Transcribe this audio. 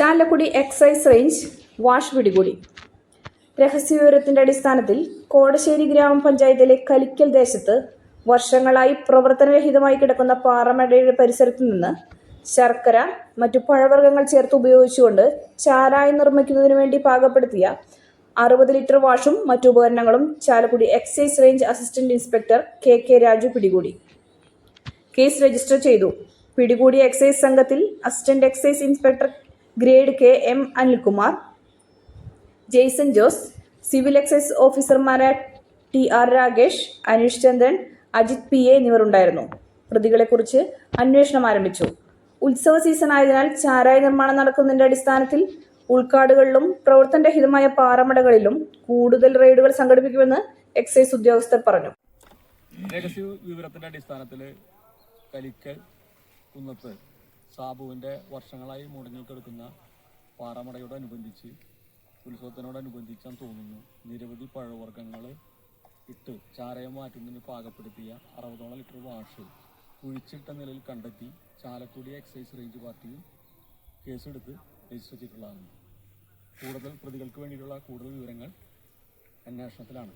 Chalakudy excise range wash പിടികൂടി. രഹസ്യവിവരത്തിന്റെ അടിസ്ഥാനത്തിൽ കോടശ്ശേരി ഗ്രാമപഞ്ചായത്തിലെ കലിക്കൽ ദേശത്ത് വർഷങ്ങളായി പ്രവർത്തനരഹിതമായി കിടക്കുന്ന പാറമടയുടെ പരിസരത്തു നിന്ന് ശർക്കര, മറ്റു പഴവർഗ്ഗങ്ങൾ ചേർത്ത് ഉപയോഗിച്ചുകൊണ്ട് ചാരായം നിർമ്മിക്കുന്നതിനു വേണ്ടി പാകപ്പെടുത്തിയ 60 ലിറ്റർ വാഷും മറ്റു ഉപകരണങ്ങളും Chalakudy excise range assistant inspector K Raju പിടികൂടി. കേസ് രജിസ്റ്റർ ചെയ്തു. പിടികൂടിയ എക്സൈസ് സംഘത്തിൽ assistant excise inspector grade M Anilkumar, Jaison Jose, civil excise ഓഫീസർമാരായ TR രാകേഷ്, അനീഷ് ചന്ദ്രൻ, അജിത് PA എന്നിവർ ഉണ്ടായിരുന്നു. പ്രതികളെക്കുറിച്ച് അന്വേഷണം ആരംഭിച്ചു. ഉത്സവ സീസൺ ആയതിനാൽ ചാരായ നിർമ്മാണം നടക്കുന്നതിന്റെ അടിസ്ഥാനത്തിൽ ഉൾക്കാടുകളിലും പ്രവർത്തനരഹിതമായ പാറമടകളിലും കൂടുതൽ റെയ്ഡുകൾ സംഘടിപ്പിക്കുമെന്ന് എക്സൈസ് ഉദ്യോഗസ്ഥർ പറഞ്ഞു. രഹസ്യ വിവരത്തിന്റെ അടിസ്ഥാനത്തിൽ കലിക്കൽ കുന്നത്ത് സാബുവിന്റെ വർഷങ്ങളായി മുടങ്ങിക്കിടക്കുന്ന പാറമടയോടനുബന്ധിച്ച് ഉത്സവത്തിനോടനുബന്ധിച്ചാന്ന് തോന്നുന്നു നിരവധി പഴവർഗ്ഗങ്ങൾ ഇട്ട് ചാരായം മാറ്റുന്നതിന് പാകപ്പെടുത്തിയ 60ഓളം ലിറ്റർ വാഷ് കുഴിച്ചിട്ട നിലയിൽ കണ്ടെത്തി ചാലക്കുടി എക്സൈസ് റേഞ്ച് പാർട്ടിയും കേസെടുത്ത് രജിസ്റ്റർ ചെയ്തിട്ടുള്ളതാണ്. കൂടുതൽ പ്രതികൾക്ക് വേണ്ടിയിട്ടുള്ള കൂടുതൽ വിവരങ്ങൾ അന്വേഷണത്തിലാണ്.